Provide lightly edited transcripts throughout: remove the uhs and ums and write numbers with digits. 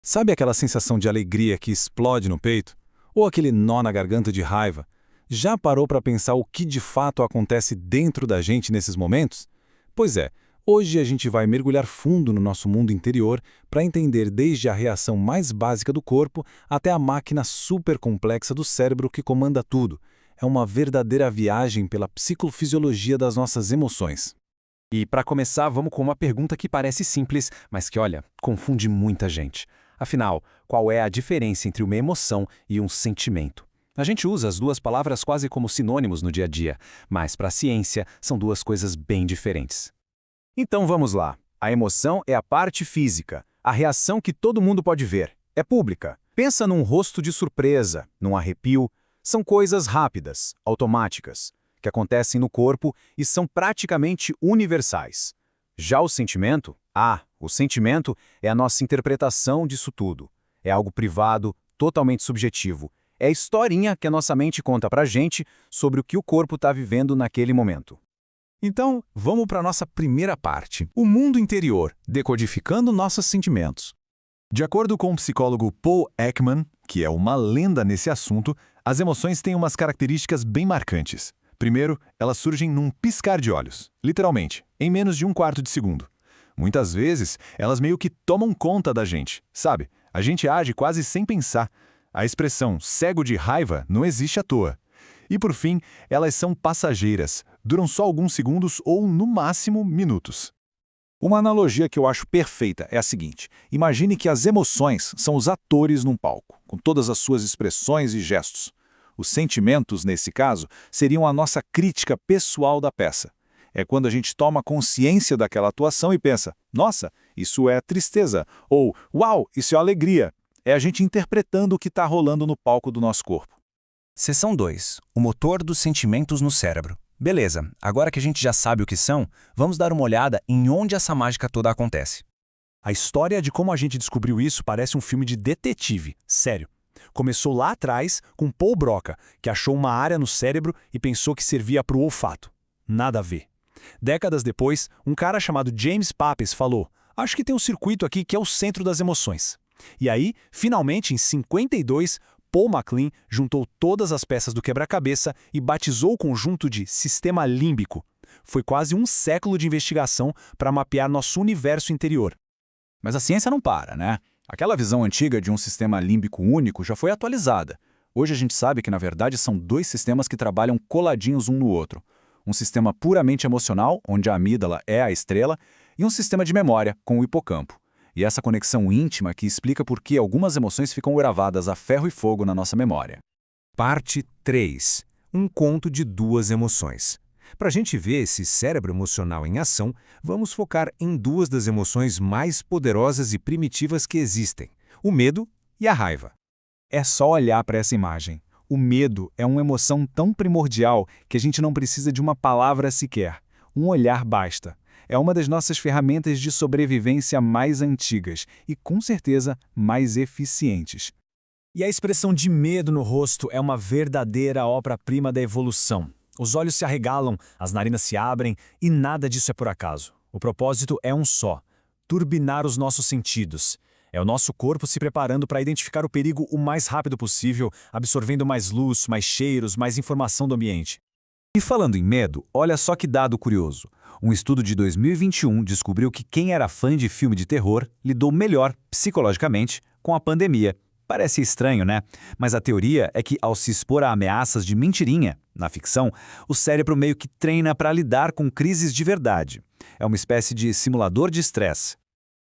Sabe aquela sensação de alegria que explode no peito? Ou aquele nó na garganta de raiva? Já parou para pensar o que de fato acontece dentro da gente nesses momentos? Pois é, hoje a gente vai mergulhar fundo no nosso mundo interior para entender desde a reação mais básica do corpo até a máquina super complexa do cérebro que comanda tudo. É uma verdadeira viagem pela psicofisiologia das nossas emoções. E para começar, vamos com uma pergunta que parece simples, mas que, olha, confunde muita gente. Afinal, qual é a diferença entre uma emoção e um sentimento? A gente usa as duas palavras quase como sinônimos no dia a dia, mas para a ciência são duas coisas bem diferentes. Então vamos lá. A emoção é a parte física, a reação que todo mundo pode ver. É pública. Pensa num rosto de surpresa, num arrepio. São coisas rápidas, automáticas, que acontecem no corpo e são praticamente universais. Já o sentimento? O sentimento é a nossa interpretação disso tudo. É algo privado, totalmente subjetivo. É a historinha que a nossa mente conta pra gente sobre o que o corpo está vivendo naquele momento. Então, vamos para a nossa primeira parte, o mundo interior, decodificando nossos sentimentos. De acordo com o psicólogo Paul Ekman, que é uma lenda nesse assunto, as emoções têm umas características bem marcantes. Primeiro, elas surgem num piscar de olhos, literalmente, em menos de um quarto de segundo. Muitas vezes, elas meio que tomam conta da gente, sabe? A gente age quase sem pensar. A expressão cego de raiva não existe à toa. E por fim, elas são passageiras, duram só alguns segundos ou, no máximo, minutos. Uma analogia que eu acho perfeita é a seguinte: imagine que as emoções são os atores num palco, com todas as suas expressões e gestos. Os sentimentos, nesse caso, seriam a nossa crítica pessoal da peça. É quando a gente toma consciência daquela atuação e pensa, nossa, isso é tristeza, ou uau, isso é alegria. É a gente interpretando o que está rolando no palco do nosso corpo. Seção 2. O motor dos sentimentos no cérebro. Beleza, agora que a gente já sabe o que são, vamos dar uma olhada em onde essa mágica toda acontece. A história de como a gente descobriu isso parece um filme de detetive, sério. Começou lá atrás com Paul Broca, que achou uma área no cérebro e pensou que servia para o olfato. Nada a ver. Décadas depois, um cara chamado James Papez falou, acho que tem um circuito aqui que é o centro das emoções. E aí, finalmente, em 52, Paul MacLean juntou todas as peças do quebra-cabeça e batizou o conjunto de Sistema Límbico. Foi quase um século de investigação para mapear nosso universo interior. Mas a ciência não para, né? Aquela visão antiga de um sistema límbico único já foi atualizada. Hoje a gente sabe que, na verdade, são dois sistemas que trabalham coladinhos um no outro. Um sistema puramente emocional, onde a amígdala é a estrela, e um sistema de memória, com o hipocampo. E essa conexão íntima que explica por que algumas emoções ficam gravadas a ferro e fogo na nossa memória. Parte 3. Um conto de duas emoções. Para a gente ver esse cérebro emocional em ação, vamos focar em duas das emoções mais poderosas e primitivas que existem, o medo e a raiva. É só olhar para essa imagem. O medo é uma emoção tão primordial que a gente não precisa de uma palavra sequer. Um olhar basta. É uma das nossas ferramentas de sobrevivência mais antigas e, com certeza, mais eficientes. E a expressão de medo no rosto é uma verdadeira obra-prima da evolução. Os olhos se arregalam, as narinas se abrem e nada disso é por acaso. O propósito é um só: turbinar os nossos sentidos. É o nosso corpo se preparando para identificar o perigo o mais rápido possível, absorvendo mais luz, mais cheiros, mais informação do ambiente. E falando em medo, olha só que dado curioso. Um estudo de 2021 descobriu que quem era fã de filme de terror lidou melhor, psicologicamente, com a pandemia. Parece estranho, né? Mas a teoria é que, ao se expor a ameaças de mentirinha, na ficção, o cérebro meio que treina para lidar com crises de verdade. É uma espécie de simulador de estresse.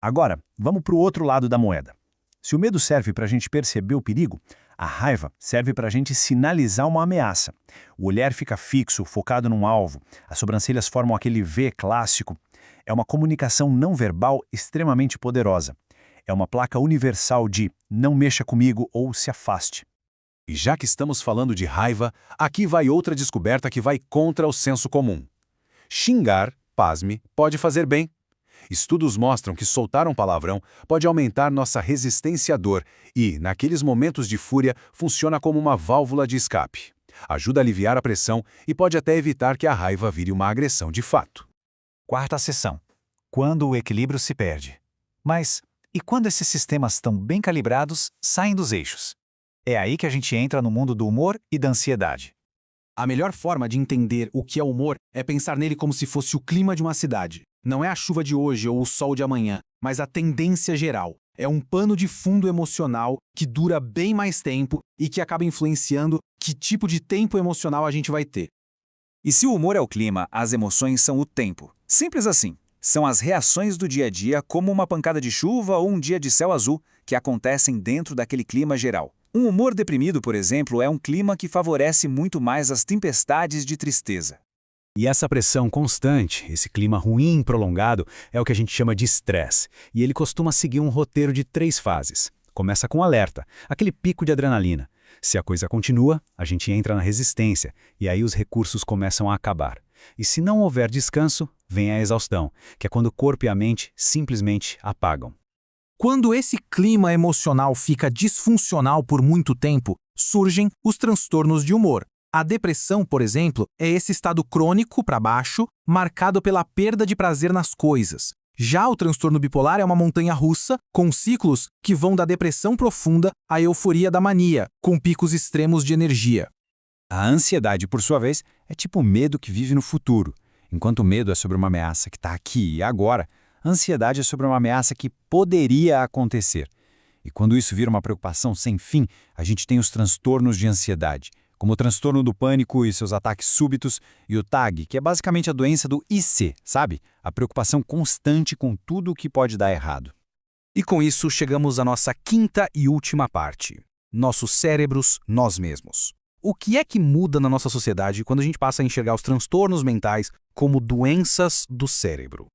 Agora, vamos para o outro lado da moeda. Se o medo serve para a gente perceber o perigo, a raiva serve para a gente sinalizar uma ameaça. O olhar fica fixo, focado num alvo, as sobrancelhas formam aquele V clássico. É uma comunicação não verbal extremamente poderosa. É uma placa universal de não mexa comigo ou se afaste. E já que estamos falando de raiva, aqui vai outra descoberta que vai contra o senso comum. Xingar, pasme, pode fazer bem. Estudos mostram que soltar um palavrão pode aumentar nossa resistência à dor e, naqueles momentos de fúria, funciona como uma válvula de escape. Ajuda a aliviar a pressão e pode até evitar que a raiva vire uma agressão de fato. Quarta seção. Quando o equilíbrio se perde. Mas E quando esses sistemas estão bem calibrados, saem dos eixos. É aí que a gente entra no mundo do humor e da ansiedade. A melhor forma de entender o que é humor é pensar nele como se fosse o clima de uma cidade. Não é a chuva de hoje ou o sol de amanhã, mas a tendência geral. É um pano de fundo emocional que dura bem mais tempo e que acaba influenciando que tipo de tempo emocional a gente vai ter. E se o humor é o clima, as emoções são o tempo. Simples assim. São as reações do dia a dia, como uma pancada de chuva ou um dia de céu azul, que acontecem dentro daquele clima geral. Um humor deprimido, por exemplo, é um clima que favorece muito mais as tempestades de tristeza. E essa pressão constante, esse clima ruim prolongado, é o que a gente chama de estresse. E ele costuma seguir um roteiro de 3 fases. Começa com alerta, aquele pico de adrenalina. Se a coisa continua, a gente entra na resistência, e aí os recursos começam a acabar. E se não houver descanso, vem a exaustão, que é quando o corpo e a mente simplesmente apagam. Quando esse clima emocional fica disfuncional por muito tempo, surgem os transtornos de humor. A depressão, por exemplo, é esse estado crônico para baixo, marcado pela perda de prazer nas coisas. Já o transtorno bipolar é uma montanha-russa, com ciclos que vão da depressão profunda à euforia da mania, com picos extremos de energia. A ansiedade, por sua vez, é tipo o medo que vive no futuro. Enquanto o medo é sobre uma ameaça que está aqui e agora, a ansiedade é sobre uma ameaça que poderia acontecer. E quando isso vira uma preocupação sem fim, a gente tem os transtornos de ansiedade, como o transtorno do pânico e seus ataques súbitos, e o TAG, que é basicamente a doença do IC, sabe? A preocupação constante com tudo o que pode dar errado. E com isso chegamos à nossa quinta e última parte. Nossos cérebros, nós mesmos. O que é que muda na nossa sociedade quando a gente passa a enxergar os transtornos mentais como doenças do cérebro?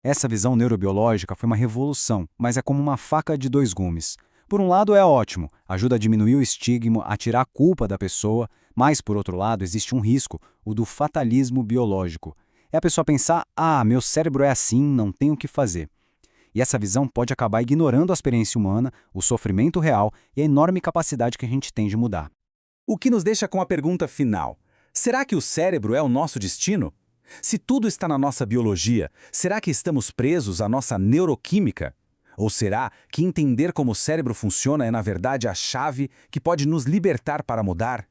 Essa visão neurobiológica foi uma revolução, mas é como uma faca de 2 gumes. Por um lado é ótimo, ajuda a diminuir o estigma, a tirar a culpa da pessoa, mas por outro lado existe um risco, o do fatalismo biológico. É a pessoa pensar, meu cérebro é assim, não tenho o que fazer. E essa visão pode acabar ignorando a experiência humana, o sofrimento real e a enorme capacidade que a gente tem de mudar. O que nos deixa com a pergunta final. Será que o cérebro é o nosso destino? Se tudo está na nossa biologia, será que estamos presos à nossa neuroquímica? Ou será que entender como o cérebro funciona é, na verdade, a chave que pode nos libertar para mudar?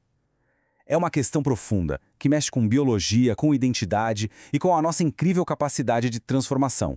É uma questão profunda, que mexe com biologia, com identidade e com a nossa incrível capacidade de transformação.